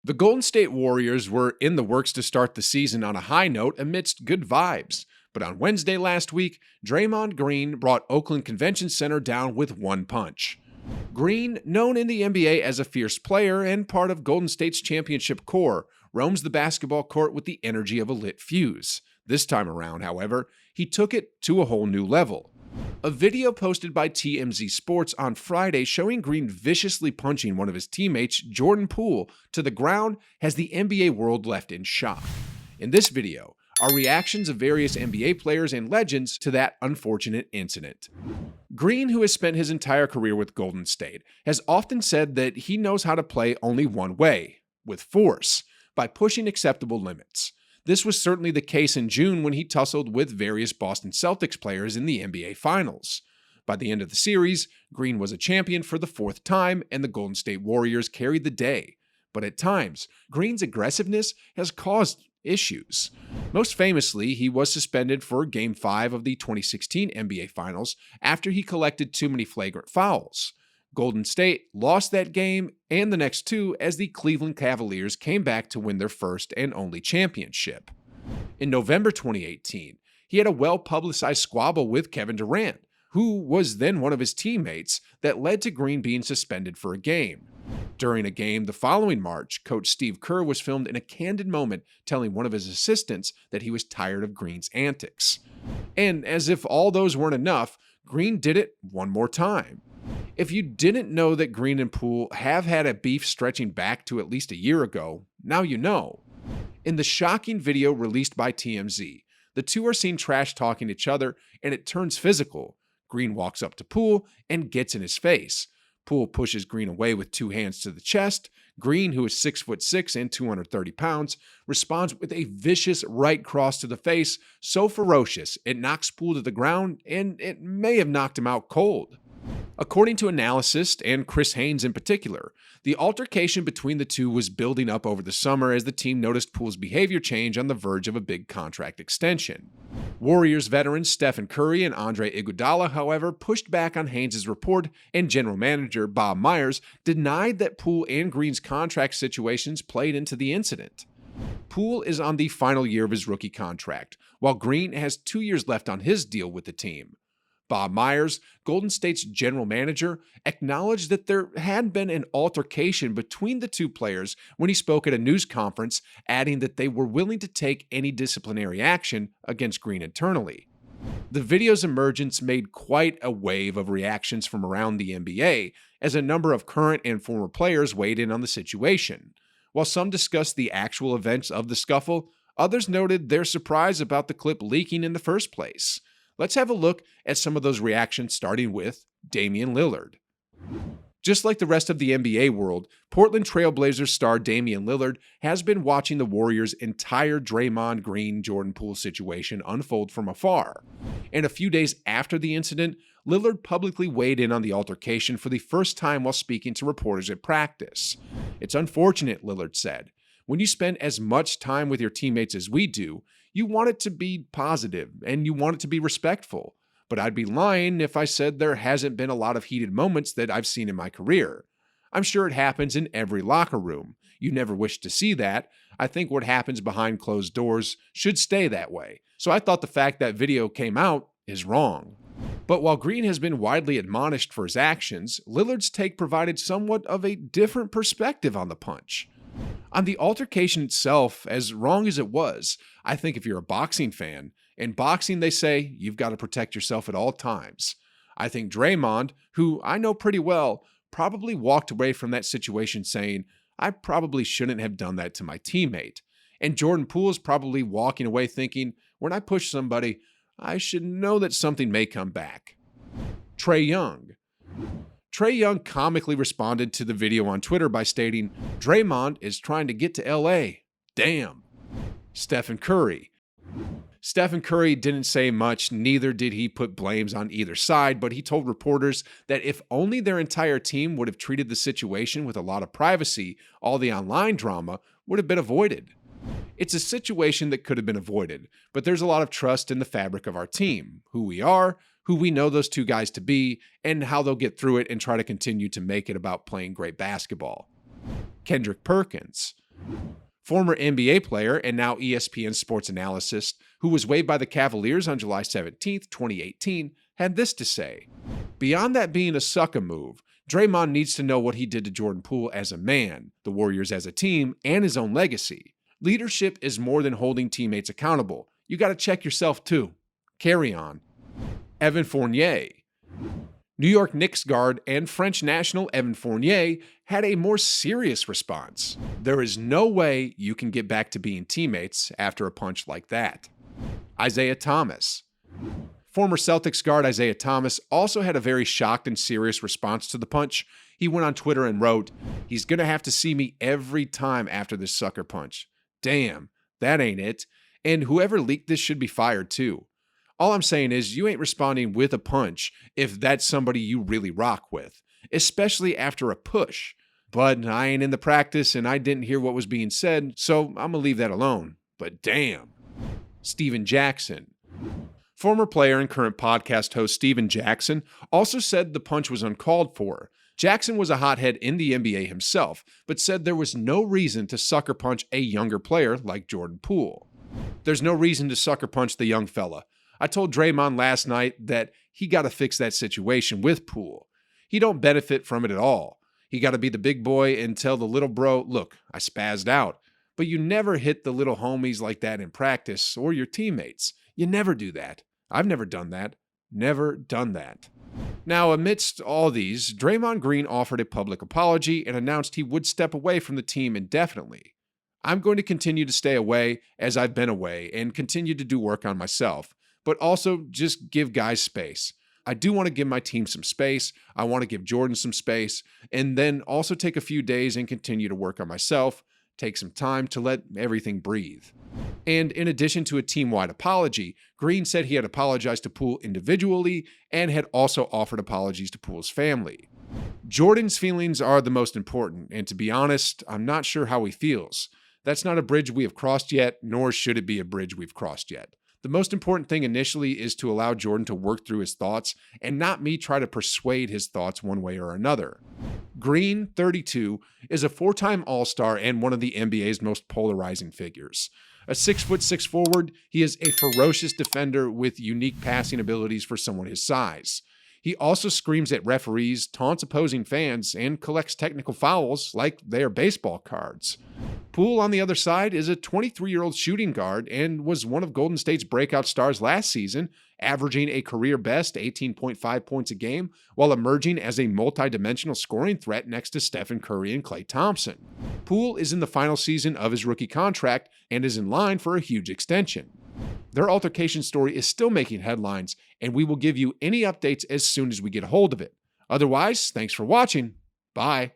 The Golden State Warriors were in the works to start the season on a high note amidst good vibes. But on Wednesday last week, Draymond Green brought Oakland Convention Center down with one punch. Green, known in the NBA as a fierce player and part of Golden State's championship core, roams the basketball court with the energy of a lit fuse. This time around, however, he took it to a whole new level. A video posted by TMZ Sports on Friday showing Green viciously punching one of his teammates, Jordan Poole, to the ground has the NBA world left in shock. In this video are reactions of various NBA players and legends to that unfortunate incident. Green, who has spent his entire career with Golden State, has often said that he knows how to play only one way, with force, by pushing acceptable limits. This was certainly the case in June when he tussled with various Boston Celtics players in the NBA Finals. By the end of the series, Green was a champion for the fourth time, and the Golden State Warriors carried the day. But at times, Green's aggressiveness has caused issues. Most famously, he was suspended for Game 5 of the 2016 NBA Finals after he collected too many flagrant fouls. Golden State lost that game and the next two as the Cleveland Cavaliers came back to win their first and only championship. In November 2018, he had a well-publicized squabble with Kevin Durant, who was then one of his teammates, that led to Green being suspended for a game. During a game the following March, Coach Steve Kerr was filmed in a candid moment telling one of his assistants that he was tired of Green's antics. And as if all those weren't enough, Green did it one more time. If you didn't know that Green and Poole have had a beef stretching back to at least a year ago, now you know. In the shocking video released by TMZ, the two are seen trash-talking each other, and it turns physical. Green walks up to Poole and gets in his face. Poole pushes Green away with two hands to the chest. Green, who is 6'6" and 230 pounds, responds with a vicious right cross to the face, so ferocious it knocks Poole to the ground, and it may have knocked him out cold. According to analysts, and Chris Haynes in particular, the altercation between the two was building up over the summer as the team noticed Poole's behavior change on the verge of a big contract extension. Warriors veterans Stephen Curry and Andre Iguodala, however, pushed back on Haynes' report, and general manager Bob Myers denied that Poole and Green's contract situations played into the incident. Poole is on the final year of his rookie contract, while Green has 2 years left on his deal with the team. Bob Myers, Golden State's general manager, acknowledged that there had been an altercation between the two players when he spoke at a news conference, adding that they were willing to take any disciplinary action against Green internally. The video's emergence made quite a wave of reactions from around the NBA, as a number of current and former players weighed in on the situation. While some discussed the actual events of the scuffle, others noted their surprise about the clip leaking in the first place. Let's have a look at some of those reactions, starting with Damian Lillard. Just like the rest of the NBA world, Portland Trail Blazers star Damian Lillard has been watching the Warriors' entire Draymond Green Jordan Poole situation unfold from afar. And a few days after the incident, Lillard publicly weighed in on the altercation for the first time while speaking to reporters at practice. "It's unfortunate," Lillard said. "When you spend as much time with your teammates as we do, you want it to be positive and you want it to be respectful. But I'd be lying if I said there hasn't been a lot of heated moments that I've seen in my career. I'm sure it happens in every locker room. You never wish to see that. I think what happens behind closed doors should stay that way. So I thought the fact that video came out is wrong." But while Green has been widely admonished for his actions, Lillard's take provided somewhat of a different perspective on the punch. On the altercation itself, as wrong as it was, I think if you're a boxing fan, in boxing they say you've got to protect yourself at all times. I think Draymond, who I know pretty well, probably walked away from that situation saying, I probably shouldn't have done that to my teammate. And Jordan Poole is probably walking away thinking, when I push somebody, I should know that something may come back. Trae Young comically responded to the video on Twitter by stating, "Draymond is trying to get to LA. Damn." Stephen Curry didn't say much, neither did he put blames on either side, but he told reporters that if only their entire team would have treated the situation with a lot of privacy, all the online drama would have been avoided. It's a situation that could have been avoided, but there's a lot of trust in the fabric of our team, who we are, who we know those two guys to be, and how they'll get through it and try to continue to make it about playing great basketball. Kendrick Perkins. Former NBA player and now ESPN sports analyst, who was waived by the Cavaliers on July 17, 2018, had this to say: "Beyond that being a sucker move, Draymond needs to know what he did to Jordan Poole as a man, the Warriors as a team, and his own legacy. Leadership is more than holding teammates accountable. You got to check yourself too. Carry on." Evan Fournier. New York Knicks guard and French national Evan Fournier had a more serious response. "There is no way you can get back to being teammates after a punch like that." Isaiah Thomas. Former Celtics guard Isaiah Thomas also had a very shocked and serious response to the punch. He went on Twitter and wrote, "He's going to have to see me every time after this sucker punch. Damn, that ain't it. And whoever leaked this should be fired too. All I'm saying is you ain't responding with a punch if that's somebody you really rock with, especially after a push. But I ain't in the practice and I didn't hear what was being said, so I'm going to leave that alone. But damn." Steven Jackson. Former player and current podcast host Steven Jackson also said the punch was uncalled for. Jackson was a hothead in the NBA himself, but said there was no reason to sucker punch a younger player like Jordan Poole. "There's no reason to sucker punch the young fella. I told Draymond last night that he got to fix that situation with Poole. He don't benefit from it at all. He got to be the big boy and tell the little bro, look, I spazzed out. But you never hit the little homies like that in practice or your teammates. You never do that. I've never done that. Never done that." Now, amidst all these, Draymond Green offered a public apology and announced he would step away from the team indefinitely. "I'm going to continue to stay away as I've been away and continue to do work on myself, but also just give guys space. I do want to give my team some space. I want to give Jordan some space, and then also take a few days and continue to work on myself, take some time to let everything breathe." And in addition to a team-wide apology, Green said he had apologized to Poole individually and had also offered apologies to Poole's family. "Jordan's feelings are the most important, and to be honest, I'm not sure how he feels. That's not a bridge we have crossed yet, nor should it be a bridge we've crossed yet. The most important thing initially is to allow Jordan to work through his thoughts and not me try to persuade his thoughts one way or another." Green, 32, is a four-time All-Star and one of the NBA's most polarizing figures. A 6'6" forward, he is a ferocious defender with unique passing abilities for someone his size. He also screams at referees, taunts opposing fans, and collects technical fouls like they are baseball cards. Poole, on the other side, is a 23-year-old shooting guard and was one of Golden State's breakout stars last season, averaging a career-best 18.5 points a game while emerging as a multi-dimensional scoring threat next to Stephen Curry and Klay Thompson. Poole is in the final season of his rookie contract and is in line for a huge extension. Their altercation story is still making headlines, and we will give you any updates as soon as we get a hold of it. Otherwise, thanks for watching. Bye.